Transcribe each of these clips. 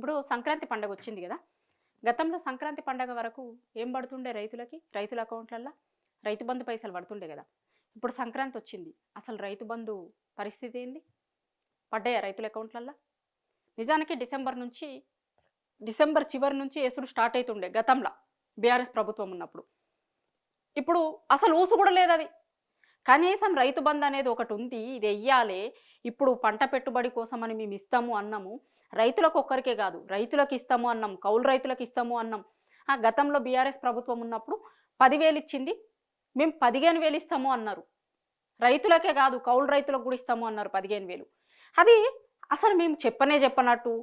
ఇప్పుడు సంక్రాంతి పండగ వచ్చింది కదా. గతంలో సంక్రాంతి పండగ వరకు ఏం పడుతుండే రైతులకి? రైతుల అకౌంట్లల్లో రైతు బంధు పైసలు పడుతుండే కదా. ఇప్పుడు సంక్రాంతి వచ్చింది. అసలు రైతు బంధు పరిస్థితి ఏంది? పడ్డాయా రైతుల అకౌంట్లల్లో? నిజానికి డిసెంబర్ చివరి నుంచి యేసుడు స్టార్ట్ అవుతుండే గతంలో బీఆర్ఎస్ ప్రభుత్వం ఉన్నప్పుడు. ఇప్పుడు అసలు ఊసు కూడా లేదు అది. కనీసం రైతు బంధు అనేది ఒకటి ఉంది, ఇది వెయ్యాలి. ఇప్పుడు పంట పెట్టుబడి కోసమని మేము ఇస్తాము అన్నాము. రైతులకు ఒక్కరికే కాదు, రైతులకు ఇస్తాము అన్నాం, కౌలు రైతులకు ఇస్తాము అన్నాం. ఆ గతంలో బీఆర్ఎస్ ప్రభుత్వం ఉన్నప్పుడు 10,000 ఇచ్చింది, మేము 15,000 ఇస్తాము అన్నారు. రైతులకే కాదు కౌలు రైతులకు కూడా ఇస్తాము అన్నారు 15,000. అది అసలు మేము చెప్పనట్టు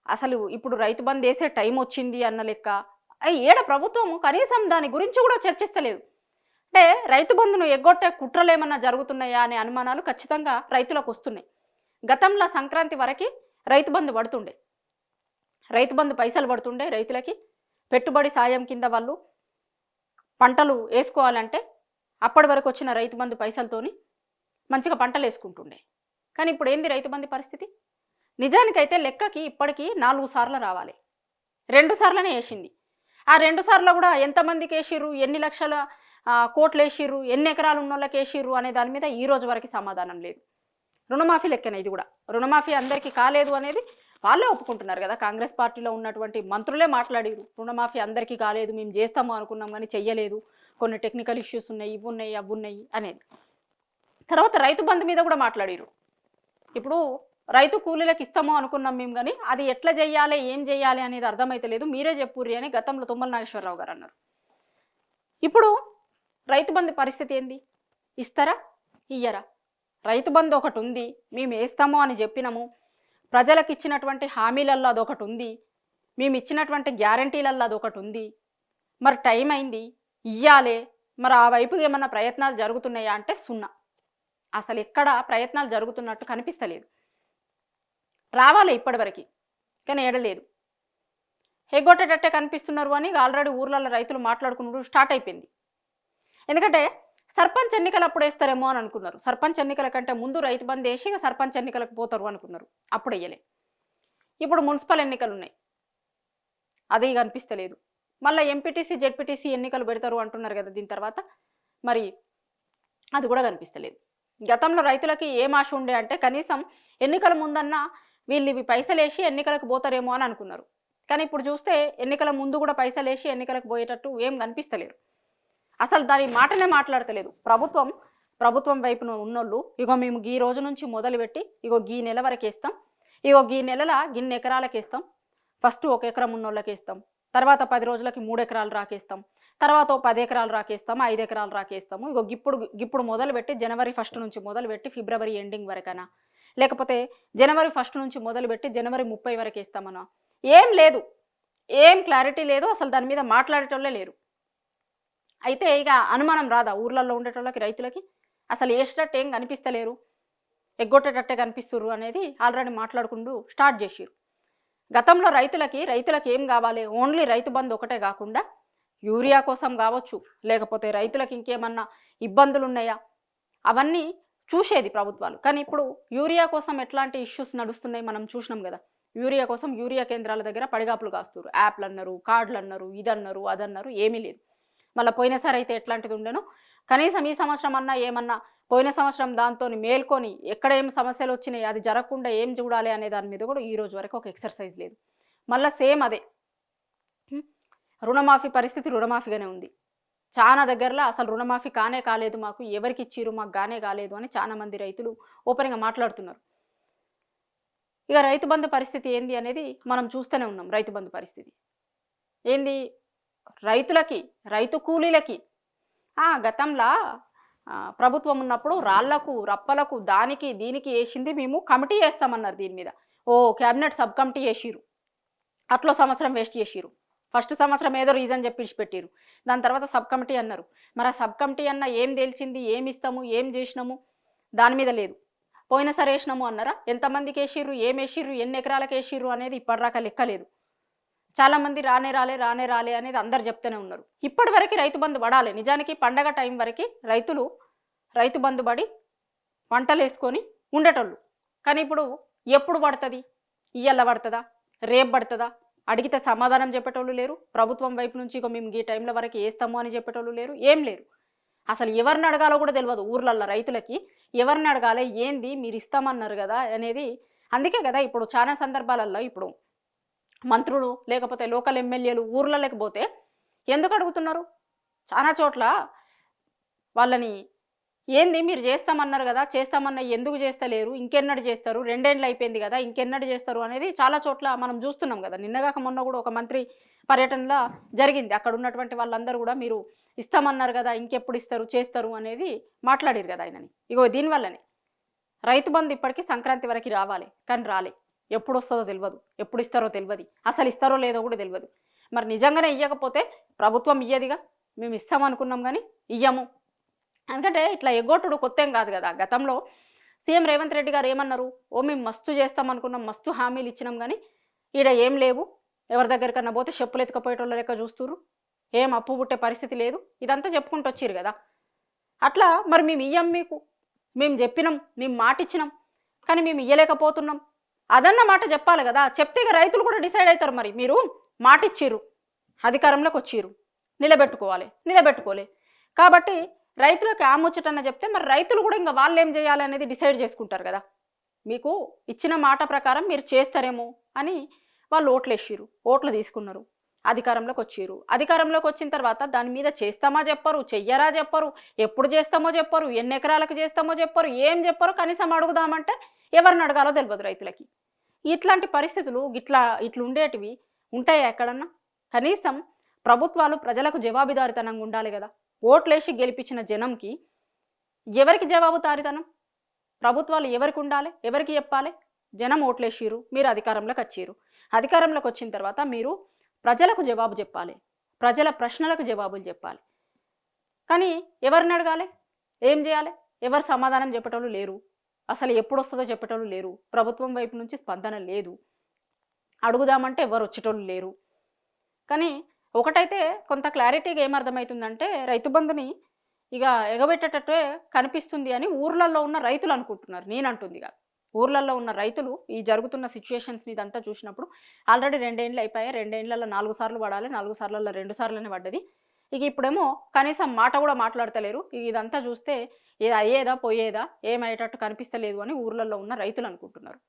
అసలు ఇప్పుడు రైతు బంధు వేసే టైం వచ్చింది అన్న లెక్క. ఏడ ప్రభుత్వము కనీసం దాని గురించి కూడా చర్చిస్తలేదు. అంటే రైతు బంధును ఎగ్గొట్టే కుట్రలు ఏమన్నా జరుగుతున్నాయా అనే అనుమానాలు ఖచ్చితంగా రైతులకు వస్తున్నాయి. గతంలో సంక్రాంతి వరకు రైతు బంధు పడుతుండే, రైతు బంధు పైసలు పడుతుండే రైతులకి. పెట్టుబడి సాయం కింద వాళ్ళు పంటలు వేసుకోవాలంటే అప్పటి వరకు వచ్చిన రైతు బంధు పైసలతోని మంచిగా పంటలు వేసుకుంటుండే. కానీ ఇప్పుడు ఏంది రైతు బంధు పరిస్థితి? నిజానికైతే లెక్కకి ఇప్పటికీ 4 సార్లు రావాలి, 2 సార్లనే వేసింది. ఆ 2 సార్లు కూడా ఎంతమందికి వేసిర్రు, ఎన్ని లక్షల కోట్లు వేసిర్రు, ఎన్ని ఎకరాలు ఉన్న వాళ్ళకి వేసిర్రు అనే దాని మీద ఈ రోజు వరకు సమాధానం లేదు. రుణమాఫీ లెక్కన ఇది కూడా. రుణమాఫీ అందరికీ కాలేదు అనేది వాళ్ళే ఒప్పుకుంటున్నారు కదా. కాంగ్రెస్ పార్టీలో ఉన్నటువంటి మంత్రులే మాట్లాడారు, రుణమాఫీ అందరికీ కాలేదు, మేము చేస్తాము అనుకున్నాం కానీ చెయ్యలేదు, కొన్ని టెక్నికల్ ఇష్యూస్ ఉన్నాయి, ఇవి ఉన్నాయి అవి ఉన్నాయి అనేది. తర్వాత రైతు బంధు మీద కూడా మాట్లాడారు. ఇప్పుడు రైతు కూలీలకు ఇస్తాము అనుకున్నాం మేము, కానీ అది ఎట్లా చెయ్యాలి, ఏం చెయ్యాలి అనేది అర్థమైతలేదు, మీరే చెప్పుర్రి అని గతంలో తుమ్మల నాగేశ్వరరావు గారు అన్నారు. ఇప్పుడు రైతు బంధు పరిస్థితి ఏంది? ఇస్తారా, ఇయ్యరా? రైతు బంధు ఒకటి ఉంది, మేము వేస్తాము అని చెప్పినాము, ప్రజలకు ఇచ్చినటువంటి హామీలల్లో అదొకటి ఉంది, మేము ఇచ్చినటువంటి గ్యారంటీలల్లో అదొకటి ఉంది. మరి టైం అయింది, ఇయ్యాలే. మరి ఆ వైపుకి ఏమన్నా ప్రయత్నాలు జరుగుతున్నాయా అంటే సున్నా. అసలు ఎక్కడ ప్రయత్నాలు జరుగుతున్నట్టు కనిపిస్తలేదు. రావాలి ఇప్పటివరకు, కానీ ఏడలేదు. ఎగ్గొట్టేటట్టే కనిపిస్తున్నారు అని ఆల్రెడీ ఊర్లలో రైతులు మాట్లాడుకున్నప్పుడు స్టార్ట్ అయిపోయింది. ఎందుకంటే సర్పంచ్ ఎన్నికలు అప్పుడు వేస్తారేమో అని అనుకున్నారు. సర్పంచ్ ఎన్నికల కంటే ముందు రైతు బంధు వేసి సర్పంచ్ ఎన్నికలకు పోతారు అనుకున్నారు, అప్పుడు వేయలే. ఇప్పుడు మున్సిపల్ ఎన్నికలు ఉన్నాయి, అది కనిపిస్తలేదు. మళ్ళీ ఎంపీటీసీ జెడ్పీటీసీ ఎన్నికలు పెడతారు అంటున్నారు కదా దీని తర్వాత, మరి అది కూడా కనిపిస్తలేదు. గతంలో రైతులకి ఏం ఆశ ఉండే అంటే కనీసం ఎన్నికల ముందన్నా వీళ్ళు ఇవి పైసలు వేసి ఎన్నికలకు పోతారేమో అని అనుకున్నారు. కానీ ఇప్పుడు చూస్తే ఎన్నికల ముందు కూడా పైసలు వేసి ఎన్నికలకు పోయేటట్టు ఏం కనిపిస్తలేరు. అసలు దాని మాటనే మాట్లాడతలేదు ప్రభుత్వం వైపున ఉన్నోళ్ళు. ఇగో మేము ఈ రోజు నుంచి మొదలుపెట్టి ఇగో ఈ నెల వరకు వేస్తాం, ఇగో ఈ నెలల గిన్ని ఎకరాలకు వేస్తాం, ఫస్ట్ 1 ఎకరం ఉన్నోళ్ళకి వేస్తాం, తర్వాత 10 రోజులకి 3 ఎకరాలు రాకేస్తాం, తర్వాత 10 ఎకరాలు రాకేస్తాము, 5 ఎకరాలు రాకేస్తాము. ఇగో ఇప్పుడు మొదలుపెట్టి జనవరి 1 నుంచి మొదలుపెట్టి ఫిబ్రవరి ఎండింగ్ వరకనా, లేకపోతే జనవరి 1 నుంచి మొదలుపెట్టి జనవరి 30 వరకు వేస్తామన్నా. ఏం లేదు, ఏం క్లారిటీ లేదు. అసలు దాని మీద మాట్లాడేటోళ్ళే లేరు. అయితే ఇక అనుమానం రాదా ఊర్లలో ఉండేటోళ్ళకి, రైతులకి? అసలు వేసేటట్టు ఏం కనిపిస్తలేరు, ఎగ్గొట్టేటట్టే కనిపిస్తుర్రు అనేది ఆల్రెడీ మాట్లాడుకుంటూ స్టార్ట్ చేసిర్రు. గతంలో రైతులకి ఏం కావాలి? ఓన్లీ రైతు బంధు ఒకటే కాకుండా యూరియా కోసం కావచ్చు, లేకపోతే రైతులకు ఇంకేమన్నా ఇబ్బందులు ఉన్నాయా అవన్నీ చూసేది ప్రభుత్వాలు. కానీ ఇప్పుడు యూరియా కోసం ఎట్లాంటి ఇష్యూస్ నడుస్తున్నాయి మనం చూసినాం కదా. యూరియా కోసం యూరియా కేంద్రాల దగ్గర పడిగాపులు కాస్తున్నారు, యాప్లు అన్నారు, కార్డులు అన్నారు, ఇదన్నారు అదన్నారు, ఏమీ లేదు. మళ్ళీ పోయినసారి అయితే ఎట్లాంటిది ఉండేనో కనీసం ఈ సంవత్సరం అన్నా ఏమన్నా పోయిన సంవత్సరం దాంతో మేల్కొని ఎక్కడ ఏం సమస్యలు వచ్చినాయి, అది జరగకుండా ఏం చూడాలి అనే దాని మీద కూడా ఈ రోజు వరకు ఒక ఎక్సర్సైజ్ లేదు. మళ్ళీ సేమ్ అదే రుణమాఫీ పరిస్థితి రుణమాఫీగానే ఉంది. చాలా దగ్గరలో అసలు రుణమాఫీ కాలేదు, మాకు ఎవరికి ఇచ్చిర్రు, మాకు కాలేదు అని చాలా మంది రైతులు ఓపెన్గా మాట్లాడుతున్నారు. ఇక రైతు బంధు పరిస్థితి ఏంది అనేది మనం చూస్తూనే ఉన్నాం. రైతు బంధు పరిస్థితి ఏంది? రైతు కూలీలకి గతంలో ప్రభుత్వం ఉన్నప్పుడు రాళ్లకు రప్పలకు దానికి దీనికి వేసింది, మేము కమిటీ వేస్తామన్నారు దీని మీద. క్యాబినెట్ సబ్ కమిటీ వేసిరు, అట్లా సంవత్సరం వేస్ట్ చేసిరు. ఫస్ట్ సంవత్సరం ఏదో రీజన్ చెప్పి పెట్టిరు, దాని తర్వాత సబ్ కమిటీ అన్నారు. మరి ఆ సబ్ కమిటీ అన్న ఏం తేల్చింది, ఏమి ఇస్తాము, ఏం చేసినాము, దాని మీద లేదు. పోయినసారి వేసినాము అన్నారా? ఎంతమందికి వేసిర్రు, ఏం వేసిర్రు, ఎన్ని ఎకరాలకు వేసిర్రు అనేది ఇప్పటిదాకా లెక్కలేదు. చాలామంది రానే రాలే అనేది అందరు చెప్తూనే ఉన్నారు. ఇప్పటి వరకు రైతు బంధు పడాలి. నిజానికి పండగ టైం వరకు రైతులు రైతు బంధు పడి పంటలు వేసుకొని ఉండేటోళ్ళు. కానీ ఇప్పుడు ఎప్పుడు పడుతుంది? ఇయ్యాల పడుతుందా? రేపు పడుతుందా అడిగితే సమాధానం చెప్పేటోళ్ళు లేరు. ప్రభుత్వం వైపు నుంచి ఇక మేము ఈ టైంల వరకు వేస్తాము అని చెప్పేటోళ్ళు లేరు, ఏం లేరు. అసలు ఎవరిని అడగాలో కూడా తెలియదు ఊర్లల్లో రైతులకి. ఎవరిని అడగాలి, ఏంది మీరు ఇస్తామన్నారు కదా అనేది. అందుకే కదా ఇప్పుడు చాలా సందర్భాలలో ఇప్పుడు మంత్రులు లేకపోతే లోకల్ ఎమ్మెల్యేలు ఊర్లలోకి పోతే ఎందుకు అడుగుతున్నారు? చాలా చోట్ల వాళ్ళని ఏంది మీరు చేస్తామన్నారు కదా, చేస్తామన్న ఎందుకు చేస్తలేరు, ఇంకెన్నడు చేస్తారు, 2 ఏళ్ళు అయిపోయింది కదా ఇంకెన్నడు చేస్తారు అనేది చాలా చోట్ల మనం చూస్తున్నాం కదా. నిన్నగాక మొన్న కూడా ఒక మంత్రి పర్యటనలో జరిగింది. అక్కడ ఉన్నటువంటి వాళ్ళందరూ కూడా మీరు ఇస్తామన్నారు కదా ఇంకెప్పుడు ఇస్తారు చేస్తారు అనేది మాట్లాడారు కదా ఆయనని. ఇగో దీనివల్లనే రైతు బంధు ఇప్పటికీ సంక్రాంతి వరకు రావాలి, కానీ రాలే. ఎప్పుడు వస్తుందో తెలియదు, ఎప్పుడు ఇస్తారో తెలియదు, అసలు ఇస్తారో లేదో కూడా తెలియదు. మరి నిజంగానే ఇవ్వకపోతే ప్రభుత్వం ఇయ్యదిగా, మేము ఇస్తామనుకున్నాం కానీ ఇయ్యము. ఎందుకంటే ఇట్లా ఎగ్గొట్టుడు కొత్త ఏం కాదు కదా. గతంలో సీఎం రేవంత్ రెడ్డి గారు ఏమన్నారు, ఓ మేము మస్తు చేస్తామనుకున్నాం, మస్తు హామీలు ఇచ్చినాం కానీ ఈడ ఏం లేవు, ఎవరి దగ్గరికన్నా పోతే చెప్పులు ఎత్తుకపోయేటోళ్ళ లెక్క చూస్తున్నారు, ఏం అప్పు పుట్టే పరిస్థితి లేదు, ఇదంతా చెప్పుకుంటూ వచ్చారు కదా. అట్లా మరి మేము ఇయ్యం, మీకు మేము చెప్పినాం, మేము మాట ఇచ్చినాం కానీ మేము ఇయ్యలేకపోతున్నాం అదన్న మాట చెప్పాలి కదా. చెప్తే ఇక రైతులు కూడా డిసైడ్ అవుతారు. మరి మీరు మాట ఇచ్చిర్రు, అధికారంలోకి వచ్చిర్రు, నిలబెట్టుకోలే కాబట్టి రైతులకు ఆముచ్చటన్న చెప్తే మరి రైతులు కూడా ఇంకా వాళ్ళు ఏం చేయాలి అనేది డిసైడ్ చేసుకుంటారు కదా. మీకు ఇచ్చిన మాట ప్రకారం మీరు చేస్తారేమో అని వాళ్ళు ఓట్లేసిర్రు, ఓట్లు తీసుకున్నారు, అధికారంలోకి వచ్చిర్రు. అధికారంలోకి వచ్చిన తర్వాత దాని మీద చేస్తామా చెప్పరు, చెయ్యరా చెప్పరు, ఎప్పుడు చేస్తామో చెప్పరు, ఎన్ని ఎకరాలకు చేస్తామో చెప్పరు, ఏం చెప్పరు. కనీసం అడుగుదామంటే ఎవరిని అడగాలో తెలియదు రైతులకి. ఇట్లాంటి పరిస్థితులు ఇట్లుండేటివి ఉంటాయా ఎక్కడన్నా? కనీసం ప్రభుత్వాలు ప్రజలకు జవాబుదారితనంగా ఉండాలి కదా. ఓట్లేసి గెలిపించిన జనంకి ఎవరికి జవాబుదారితనం? ప్రభుత్వాలు ఎవరికి ఉండాలి, ఎవరికి చెప్పాలి? జనం ఓట్లేసిరు, మీరు అధికారంలోకి వచ్చిర్రు. అధికారంలోకి వచ్చిన తర్వాత మీరు ప్రజలకు జవాబు చెప్పాలి, ప్రజల ప్రశ్నలకు జవాబులు చెప్పాలి. కానీ ఎవరిని అడగాలి, ఏం చేయాలి? ఎవరు సమాధానం చెప్పేటోళ్ళు లేరు. అసలు ఎప్పుడు వస్తుందో చెప్పేటోళ్ళు లేరు. ప్రభుత్వం వైపు నుంచి స్పందన లేదు. అడుగుదామంటే ఎవరు వచ్చేటోళ్ళు లేరు. కానీ ఒకటైతే కొంత క్లారిటీగా ఏమర్థమవుతుందంటే రైతు బంధుని ఇక ఎగబెట్టేటట్టే కనిపిస్తుంది అని ఊర్లలో ఉన్న రైతులు అనుకుంటున్నారు. నేనంటుంది కాదు, ఊర్లలో ఉన్న రైతులు ఈ జరుగుతున్న సిచ్యుయేషన్స్ని ఇదంతా చూసినప్పుడు ఆల్రెడీ 2 ఏళ్ళు అయిపోయాయి, 2 ఏళ్లలో 4 సార్లు పడాలి, 4 సార్లలో 2 సార్లనే పడ్డది. ఇక ఇప్పుడేమో కనీసం మాట కూడా మాట్లాడతలేరు. ఇదంతా చూస్తే ఇది అయ్యేదా పోయేదా ఏమయ్యేటట్టు కనిపిస్తలేదు అని ఊర్లలో ఉన్న రైతులు అనుకుంటున్నారు.